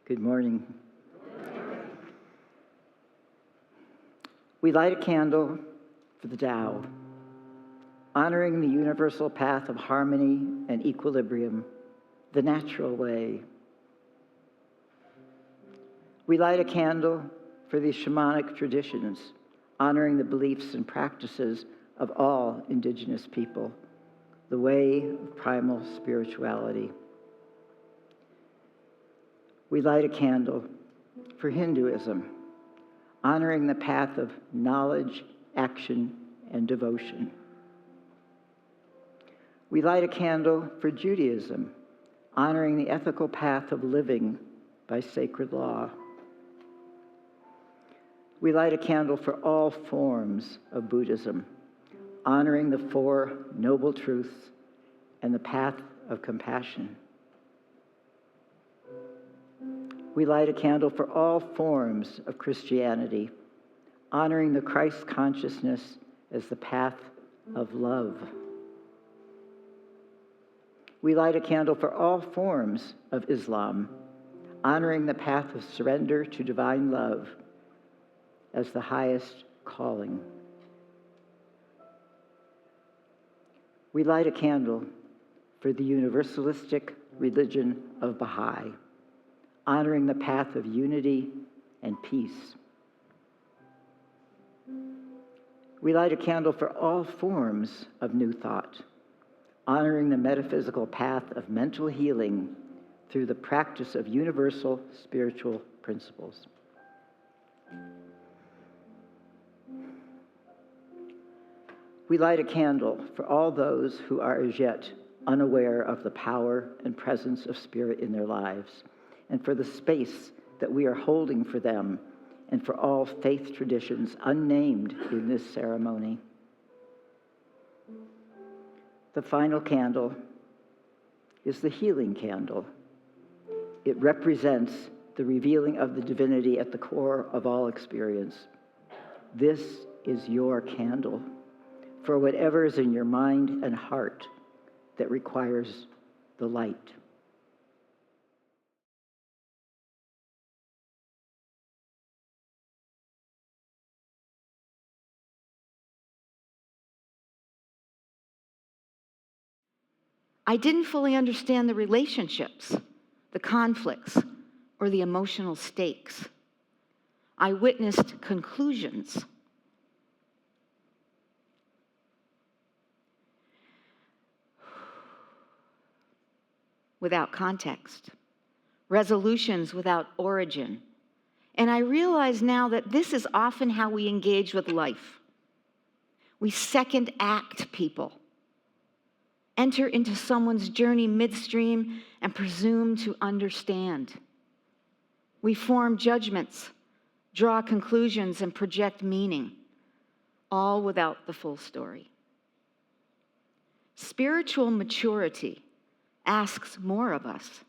Good morning. We light a candle for the Tao, honoring the universal path of harmony and equilibrium, the natural way. We light a candle for the shamanic traditions, honoring the beliefs and practices of all indigenous people, the way of primal spirituality. We light a candle for Hinduism, honoring the path of knowledge, action, and devotion. We light a candle for Judaism, honoring the ethical path of living by sacred law. We light a candle for all forms of Buddhism, honoring the Four Noble Truths and the path of compassion. We light a candle for all forms of Christianity, honoring the Christ consciousness as the path of love. We light a candle for all forms of Islam, honoring the path of surrender to divine love as the highest calling. We light a candle for the universalistic religion of Baha'i, honoring the path of unity and peace. We light a candle for all forms of New Thought, honoring the metaphysical path of mental healing through the practice of universal spiritual principles. We light a candle for all those who are as yet unaware of the power and presence of Spirit in their lives, and for the space that we are holding for them, and for all faith traditions unnamed in this ceremony. The final candle is the healing candle. It represents the revealing of the divinity at the core of all experience. This is your candle for whatever is in your mind and heart that requires the light. I didn't fully understand the relationships, the conflicts, or the emotional stakes. I witnessed conclusions. Without context, resolutions without origin. And I realize now that this is often how we engage with life. We second act people, enter into someone's journey midstream and presume to understand. We form judgments, draw conclusions, and project meaning, all without the full story. Spiritual maturity asks more of us.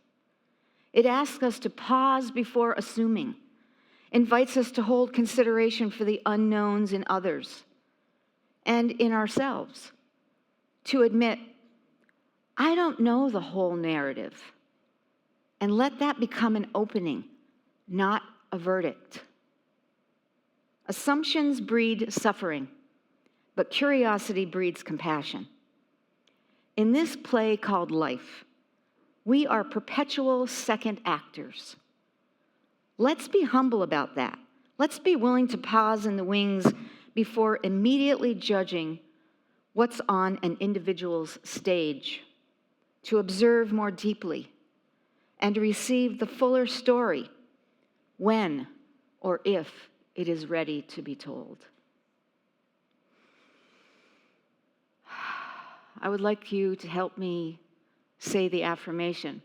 It asks us to pause before assuming, invites us to hold consideration for the unknowns in others and in ourselves, to admit, I don't know the whole narrative, and let that become an opening, not a verdict. Assumptions breed suffering, but curiosity breeds compassion. In this play called life, we are perpetual second actors. Let's be humble about that. Let's be willing to pause in the wings before immediately judging what's on an individual's stage, to observe more deeply and receive the fuller story when or if it is ready to be told. I would like you to help me say the affirmation.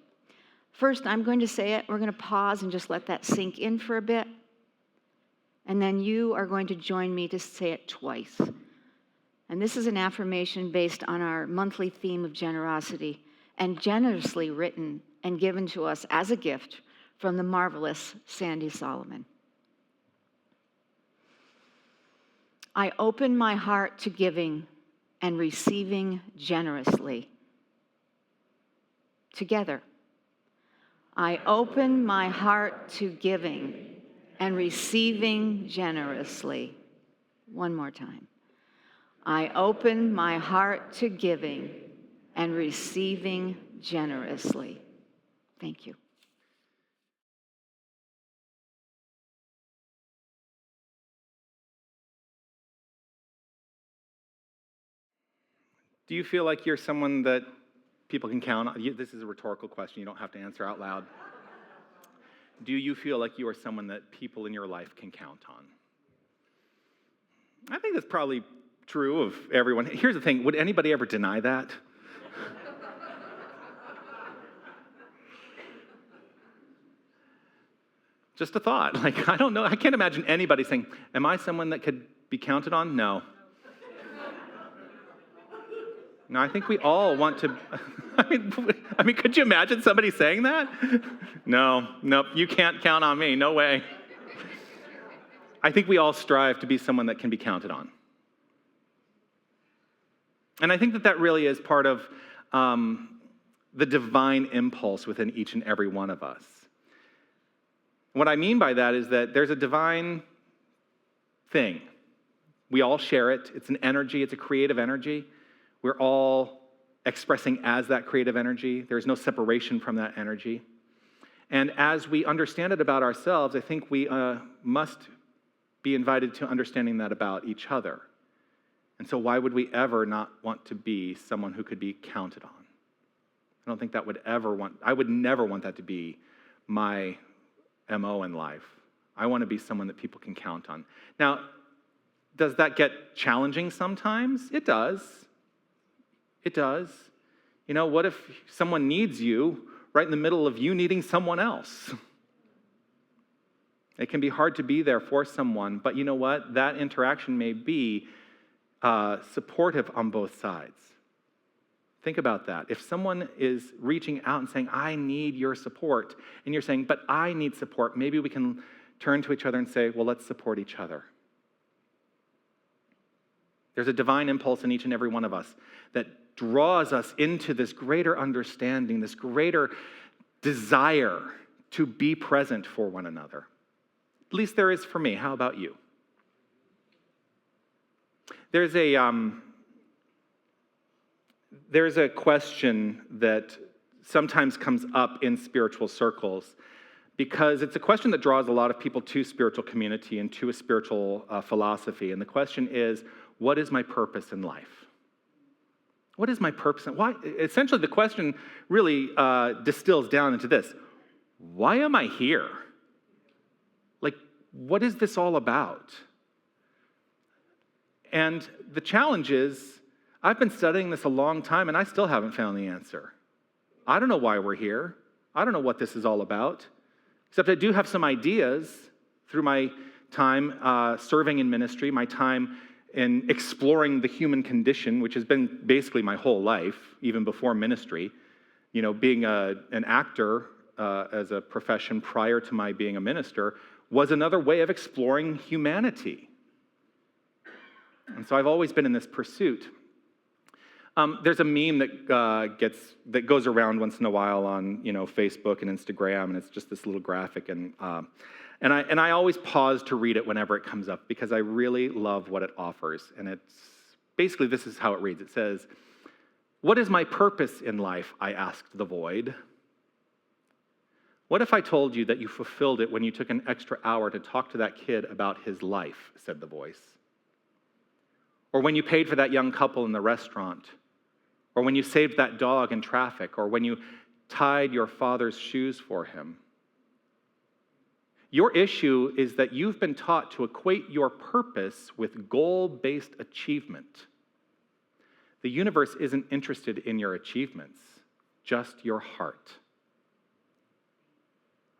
First, I'm going to say it. We're going to pause and just let that sink in for a bit. And then you are going to join me to say it twice. And this is an affirmation based on our monthly theme of generosity, and generously written and given to us as a gift from the marvelous Sandy Solomon. I open my heart to giving and receiving generously. Together, I open my heart to giving and receiving generously. One more time. I open my heart to giving and receiving generously. Thank you. Do you feel like you're someone that people can count on? This is a rhetorical question. You don't have to answer out loud. Do you feel like you are someone that people in your life can count on? I think that's probably true of everyone. Here's the thing. Would anybody ever deny that? Just a thought. Like, I don't know. I can't imagine anybody saying, am I someone that could be counted on? No. No, I think we all want to. I mean, could you imagine somebody saying that? No, you can't count on me. No way. I think we all strive to be someone that can be counted on. And I think that really is part of the divine impulse within each and every one of us. What I mean by that is that there's a divine thing. We all share it. It's an energy. It's a creative energy. We're all expressing as that creative energy. There's no separation from that energy. And as we understand it about ourselves, I think we must be invited to understanding that about each other. And so why would we ever not want to be someone who could be counted on? I don't think I would never want that to be my MO in life. I want to be someone that people can count on. Now, does that get challenging sometimes? It does. It does. You know, what if someone needs you right in the middle of you needing someone else? It can be hard to be there for someone, but you know what? That interaction may be supportive on both sides. Think about that. If someone is reaching out and saying, I need your support, and you're saying, but I need support, maybe we can turn to each other and say, well, let's support each other. There's a divine impulse in each and every one of us that draws us into this greater understanding, this greater desire to be present for one another. At least there is for me. How about you? There's a question that sometimes comes up in spiritual circles because it's a question that draws a lot of people to spiritual community and to a spiritual philosophy. And the question is, what is my purpose in life? What is my purpose? Why? Essentially, the question really distills down into this. Why am I here? Like, what is this all about? And the challenge is, I've been studying this a long time, and I still haven't found the answer. I don't know why we're here. I don't know what this is all about, except I do have some ideas through my time serving in ministry, my time in exploring the human condition, which has been basically my whole life, even before ministry. You know, being an actor as a profession prior to my being a minister was another way of exploring humanity. And so I've always been in this pursuit. There's a meme that goes around once in a while on Facebook and Instagram, and it's just this little graphic, and I always pause to read it whenever it comes up because I really love what it offers. And it's basically, this is how it reads. It says, "What is my purpose in life?" I asked the void. "What if I told you that you fulfilled it when you took an extra hour to talk to that kid about his life?" said the voice. "Or when you paid for that young couple in the restaurant, or when you saved that dog in traffic, or when you tied your father's shoes for him." Your issue is that you've been taught to equate your purpose with goal-based achievement. The universe isn't interested in your achievements, just your heart.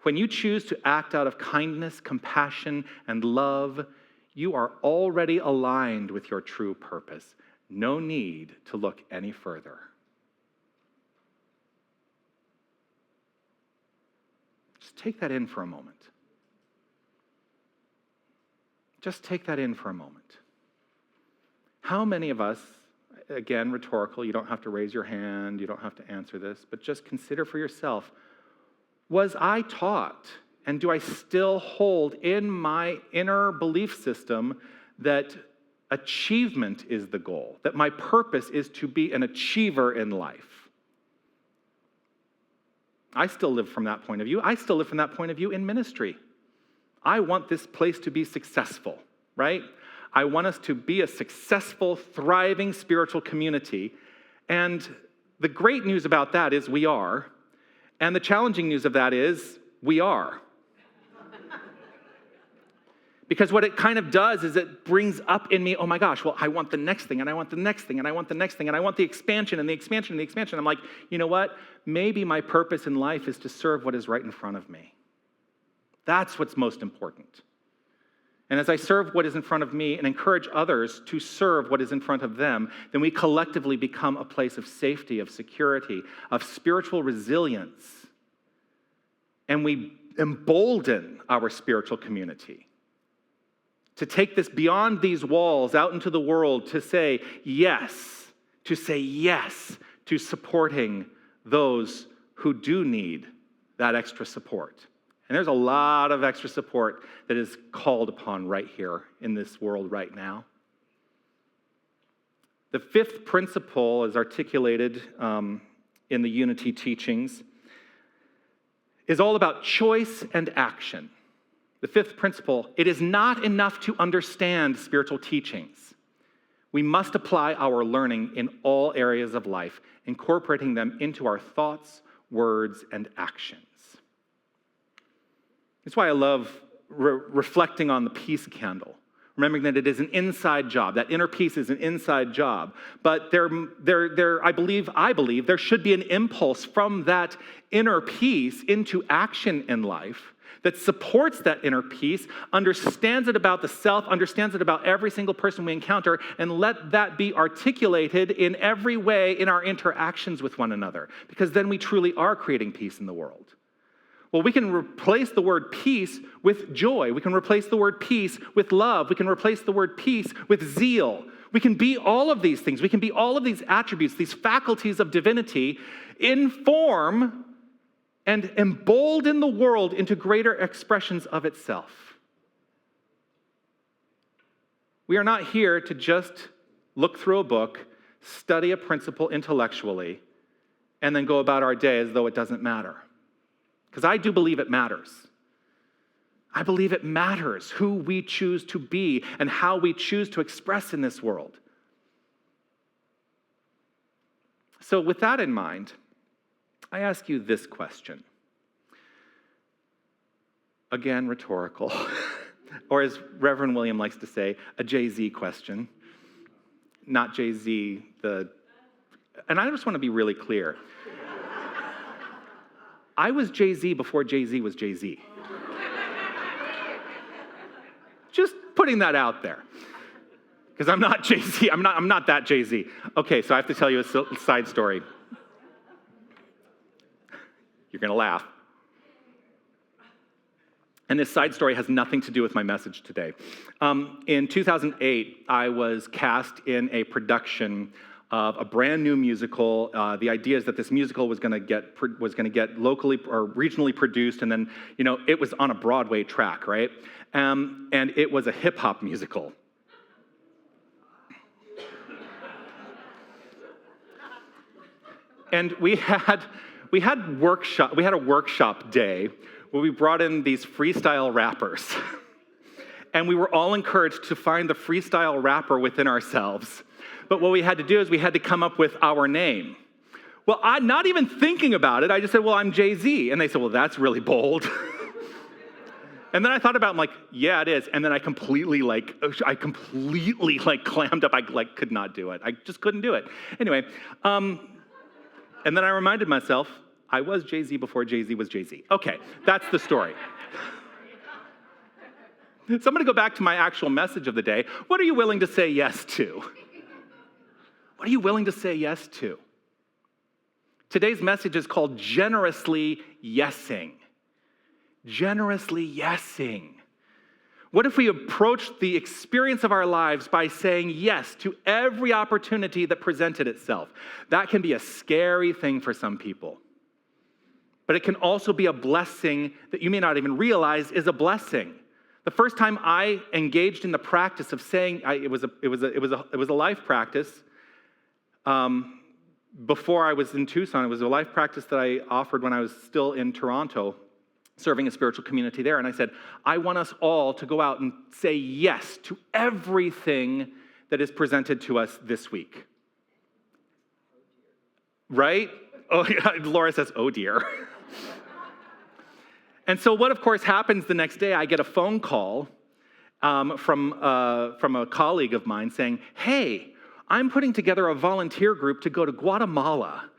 When you choose to act out of kindness, compassion, and love, you are already aligned with your true purpose. No need to look any further. Just take that in for a moment. Just take that in for a moment. How many of us, again, rhetorical, you don't have to raise your hand, you don't have to answer this, but just consider for yourself, Was I taught, and do I still hold in my inner belief system that achievement is the goal, that my purpose is to be an achiever in life? I still live from that point of view. I still live from that point of view in ministry. I want this place to be successful, right? I want us to be a successful, thriving spiritual community. And the great news about that is we are. And the challenging news of that is we are. Because what it kind of does is it brings up in me, oh my gosh, well, I want the next thing, and I want the next thing, and I want the next thing, and I want the expansion, and the expansion, and the expansion. I'm like, you know what? Maybe my purpose in life is to serve what is right in front of me. That's what's most important. And as I serve what is in front of me and encourage others to serve what is in front of them, then we collectively become a place of safety, of security, of spiritual resilience. And we embolden our spiritual community to take this beyond these walls out into the world, to say yes to supporting those who do need that extra support. And there's a lot of extra support that is called upon right here in this world right now. The fifth principle, as articulated in the unity teachings, is all about choice and action. The fifth principle, it is not enough to understand spiritual teachings. We must apply our learning in all areas of life, incorporating them into our thoughts, words, and actions. That's why I love reflecting on the peace candle, remembering that it is an inside job. That inner peace is an inside job. But I believe there should be an impulse from that inner peace into action in life that supports that inner peace, understands it about the self, understands it about every single person we encounter, and let that be articulated in every way in our interactions with one another, because then we truly are creating peace in the world. Well, we can replace the word peace with joy. We can replace the word peace with love. We can replace the word peace with zeal. We can be all of these things. We can be all of these attributes, these faculties of divinity, inform and embolden the world into greater expressions of itself. We are not here to just look through a book, study a principle intellectually, and then go about our day as though it doesn't matter. Because I do believe it matters. I believe it matters who we choose to be and how we choose to express in this world. So with that in mind, I ask you this question. Again, rhetorical. Or as Reverend William likes to say, a Jay-Z question. Not Jay-Z, and I just want to be really clear. I was Jay-Z before Jay-Z was Jay-Z. Just putting that out there. Because I'm not Jay-Z. I'm not that Jay-Z. Okay, so I have to tell you a side story. You're going to laugh. And this side story has nothing to do with my message today. In 2008, I was cast in a production of a brand new musical. The idea is that this musical was going to get locally or regionally produced, and then it was on a Broadway track, right? And it was a hip hop musical. And we had a workshop day where we brought in these freestyle rappers. And we were all encouraged to find the freestyle rapper within ourselves. But what we had to do is we had to come up with our name. Well, I'm not even thinking about it. I just said, well, I'm Jay-Z. And they said, well, that's really bold. And then I thought about it, I'm like, yeah, it is. And then I completely clammed up. I could not do it. I just couldn't do it. Anyway, and then I reminded myself, I was Jay-Z before Jay-Z was Jay-Z. Okay, that's the story. So I'm going to go back to my actual message of the day. What are you willing to say yes to? What are you willing to say yes to? Today's message is called Generously Yesing. Generously yesing. What if we approach the experience of our lives by saying yes to every opportunity that presented itself? That can be a scary thing for some people. but it can also be a blessing that you may not even realize is a blessing. The first time I engaged in the practice of saying, it was a life practice. Before I was in Tucson, it was a life practice that I offered when I was still in Toronto, serving a spiritual community there. And I said, I want us all to go out and say yes to everything that is presented to us this week. Right? Oh, yeah. Laura says, oh dear. And so what, of course, happens the next day, I get a phone call from a colleague of mine saying, hey, I'm putting together a volunteer group to go to Guatemala.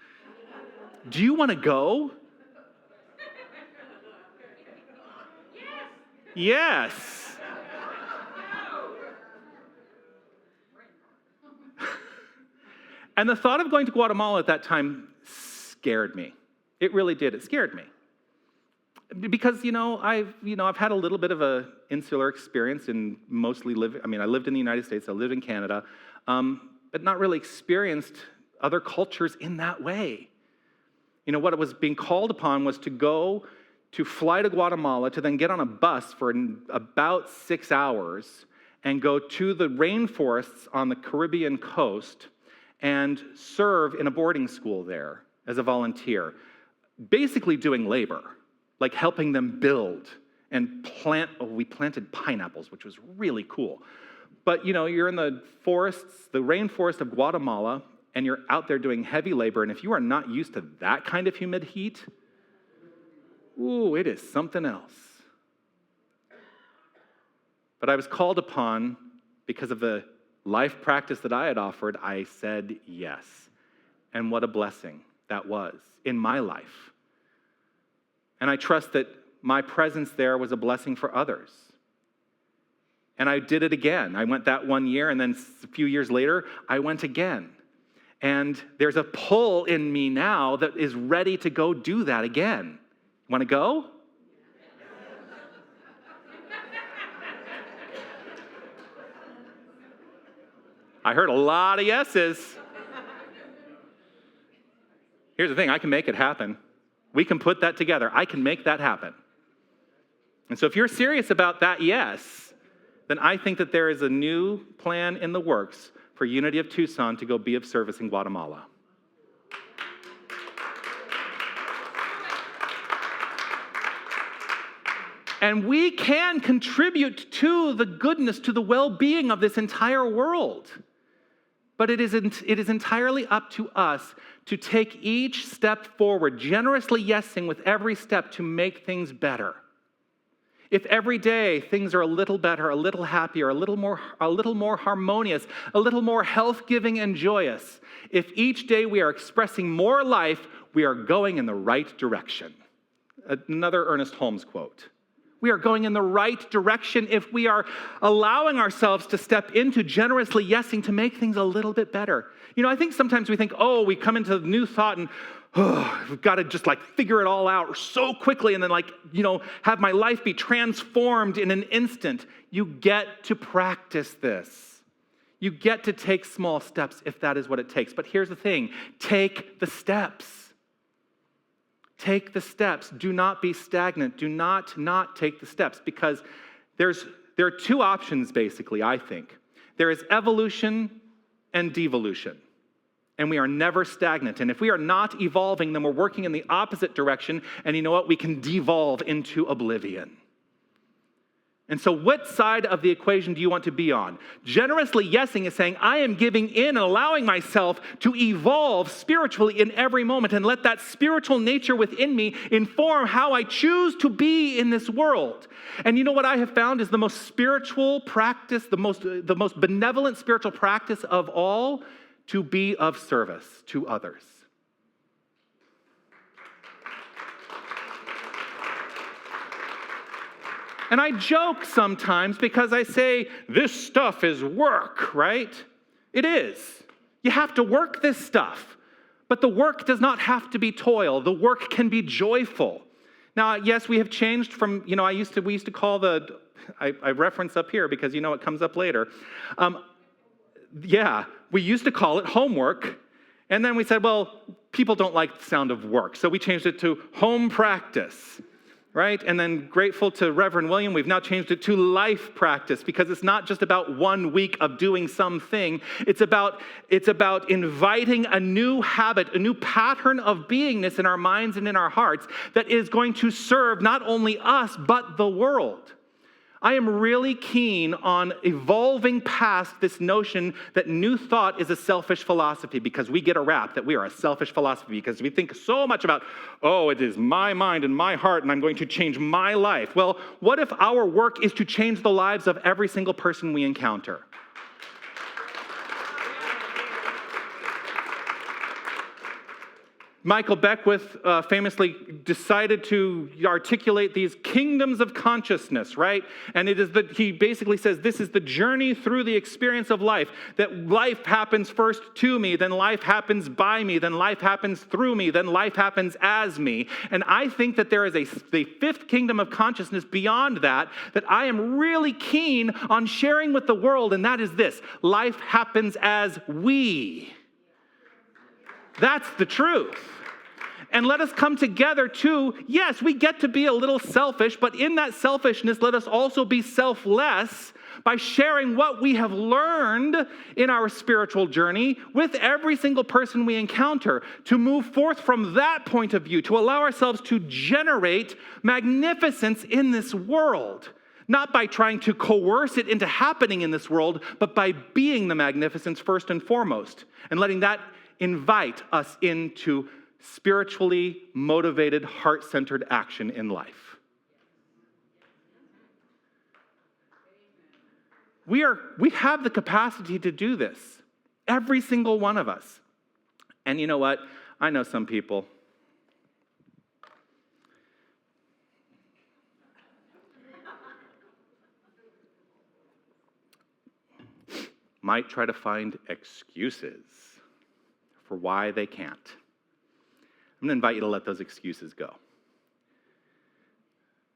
Do you want to go? Yes. And the thought of going to Guatemala at that time scared me. It really did. It scared me. Because, I've had a little bit of a insular experience in mostly I lived in the United States, I lived in Canada, but not really experienced other cultures in that way. What it was being called upon was to fly to Guatemala, to then get on a bus for about 6 hours and go to the rainforests on the Caribbean coast and serve in a boarding school there as a volunteer, basically doing labor, like helping them build and plant. We planted pineapples, which was really cool. But, you're in the forests, the rainforest of Guatemala, and you're out there doing heavy labor, and if you are not used to that kind of humid heat, ooh, it is something else. But I was called upon because of the life practice that I had offered. I said yes. And what a blessing that was in my life. And I trust that my presence there was a blessing for others. And I did it again. I went that 1 year, and then a few years later, I went again. And there's a pull in me now that is ready to go do that again. Want to go? I heard a lot of yeses. Here's the thing, I can make it happen. We can put that together. I can make that happen. And so if you're serious about that yes, then I think that there is a new plan in the works for Unity of Tucson to go be of service in Guatemala. And we can contribute to the goodness, to the well-being of this entire world. But it is entirely up to us to take each step forward, generously yesing with every step to make things better. If every day things are a little better, a little happier, a little more harmonious, a little more health-giving and joyous, if each day we are expressing more life, we are going in the right direction. Another Ernest Holmes quote. We are going in the right direction if we are allowing ourselves to step into generously yesing to make things a little bit better. I think sometimes we think, we come into a new thought and, we've got to just figure it all out so quickly and then have my life be transformed in an instant. You get to practice this. You get to take small steps if that is what it takes. But here's the thing, take the steps. Take the steps. Do not be stagnant. Do not take the steps, because there are two options, basically, I think. There is evolution and devolution. And we are never stagnant. And if we are not evolving, then we're working in the opposite direction. And you know what? We can devolve into oblivion. And so what side of the equation do you want to be on? Generously yesing is saying, I am giving in and allowing myself to evolve spiritually in every moment and let that spiritual nature within me inform how I choose to be in this world. And you know what I have found is the most spiritual practice, the most benevolent spiritual practice of all, to be of service to others. And I joke sometimes because I say, this stuff is work, right? It is. You have to work this stuff. But the work does not have to be toil. The work can be joyful. Now, yes, we have changed from, we used to call I reference up here because it comes up later. We used to call it homework. And then we said, well, people don't like the sound of work, so we changed it to home practice, right? And then grateful to Reverend William, we've now changed it to life practice, because it's not just about 1 week of doing something. It's about inviting a new habit, a new pattern of beingness in our minds and in our hearts that is going to serve not only us, but the world. I am really keen on evolving past this notion that New Thought is a selfish philosophy, because we get a rap that we are a selfish philosophy because we think so much about, oh, it is my mind and my heart and I'm going to change my life. Well, what if our work is to change the lives of every single person we encounter? Michael Beckwith famously decided to articulate these kingdoms of consciousness, right? And he basically says this is the journey through the experience of life, that life happens first to me, then life happens by me, then life happens through me, then life happens as me. And I think that there is the fifth kingdom of consciousness beyond that I am really keen on sharing with the world, and that is this: life happens as we. That's the truth. And let us come together to, yes, we get to be a little selfish, but in that selfishness, let us also be selfless by sharing what we have learned in our spiritual journey with every single person we encounter, to move forth from that point of view, to allow ourselves to generate magnificence in this world. Not by trying to coerce it into happening in this world, but by being the magnificence first and foremost, and letting that invite us into spiritually motivated, heart-centered action in life. We have the capacity to do this, every single one of us. And you know what? I know some people. Might try to find excuses for why they can't. I'm going to invite you to let those excuses go.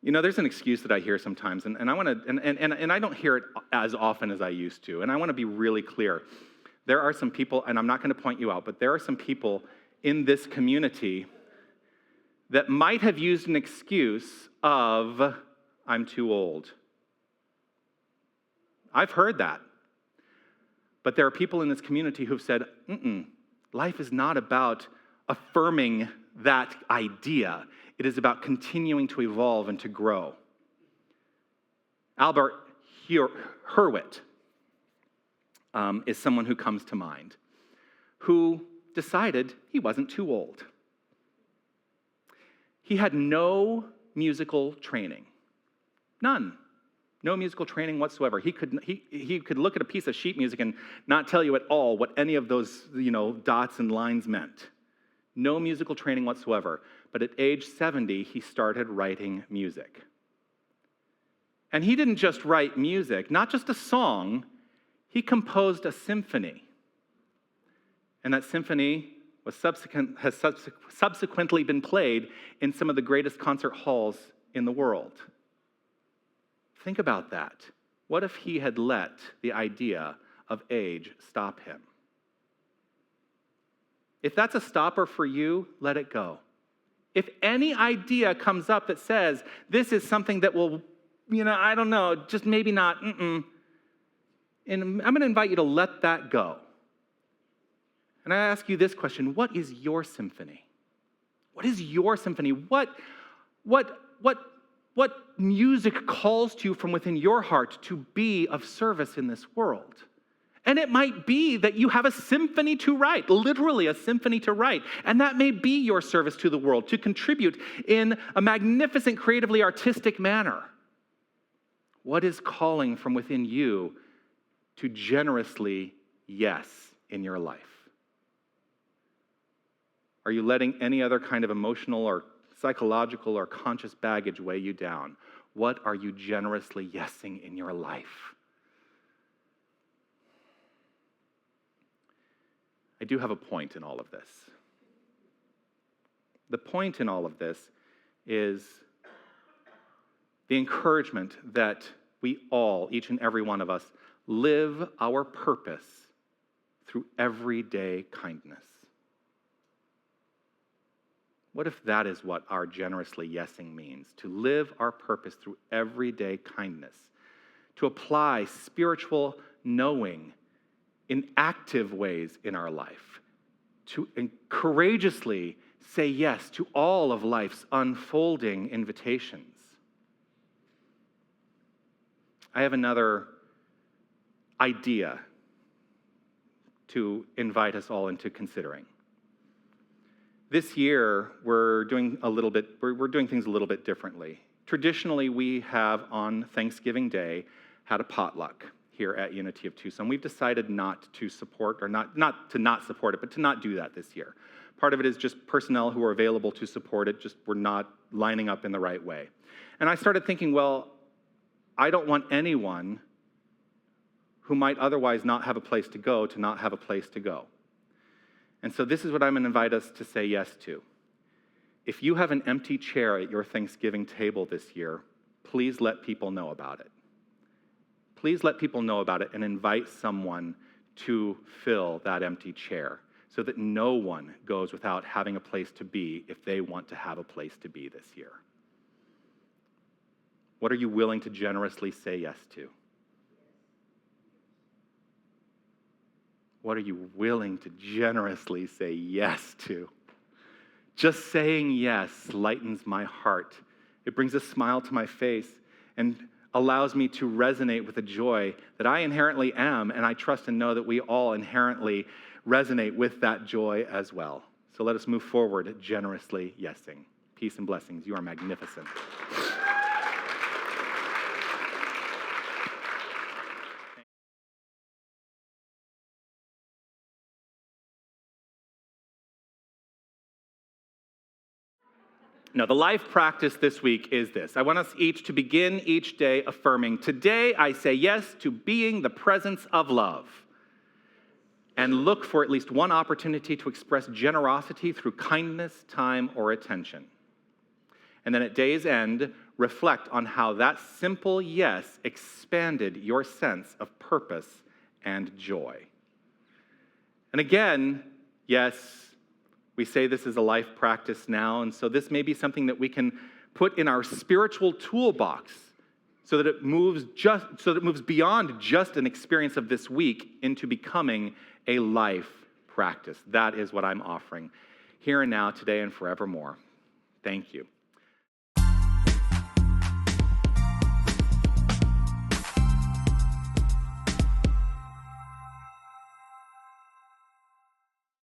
You know, there's an excuse that I hear sometimes, and I want to, and I don't hear it as often as I used to, and I want to be really clear. There are some people, and I'm not going to point you out, but there are some people in this community that might have used an excuse of, I'm too old. I've heard that. But there are people in this community who've said, life is not about affirming that idea. It is about continuing to evolve and to grow. Albert Hurwitz is someone who comes to mind, who decided he wasn't too old. He had no musical training. None. No musical training whatsoever. He could look at a piece of sheet music and not tell you at all what any of those, dots and lines meant. No musical training whatsoever. But at age 70, he started writing music. And he didn't just write music, not just a song, he composed a symphony. And that symphony has subsequently been played in some of the greatest concert halls in the world. Think about that. What if he had let the idea of age stop him? If that's a stopper for you, let it go. If any idea comes up that says this is something that will, I don't know, just maybe not, and I'm going to invite you to let that go. And I ask you this question: what is your symphony? What is your symphony? What music calls to you from within your heart to be of service in this world? And it might be that you have a symphony to write, literally a symphony to write. And that may be your service to the world, to contribute in a magnificent, creatively artistic manner. What is calling from within you to generously yes in your life? Are you letting any other kind of emotional or psychological or conscious baggage weigh you down? What are you generously yesing in your life? I do have a point in all of this. The point in all of this is the encouragement that we all, each and every one of us, live our purpose through everyday kindness. What if that is what our generously yesing means? To live our purpose through everyday kindness, to apply spiritual knowing in active ways in our life, to courageously say yes to all of life's unfolding invitations. I have another idea to invite us all into considering. This year, we're doing things a little bit differently. Traditionally, we have on Thanksgiving Day had a potluck here at Unity of Tucson. We've decided not to support, or not to not support it, but to not do that this year. Part of it is just personnel who are available to support it, just were not lining up in the right way. And I started thinking, well, I don't want anyone who might otherwise not have a place to go to not have a place to go. And so this is what I'm going to invite us to say yes to. If you have an empty chair at your Thanksgiving table this year, please let people know about it. Please let people know about it and invite someone to fill that empty chair so that no one goes without having a place to be if they want to have a place to be this year. What are you willing to generously say yes to? What are you willing to generously say yes to? Just saying yes lightens my heart. It brings a smile to my face and allows me to resonate with the joy that I inherently am, and I trust and know that we all inherently resonate with that joy as well. So let us move forward generously yesing. Peace and blessings. You are magnificent. Now, the life practice this week is this. I want us each to begin each day affirming, today I say yes to being the presence of love. And look for at least one opportunity to express generosity through kindness, time, or attention. And then at day's end, reflect on how that simple yes expanded your sense of purpose and joy. And again, yes, we say this is a life practice now, and so this may be something that we can put in our spiritual toolbox so that it moves beyond just an experience of this week into becoming a life practice. That is what I'm offering here and now, today and forevermore. Thank you.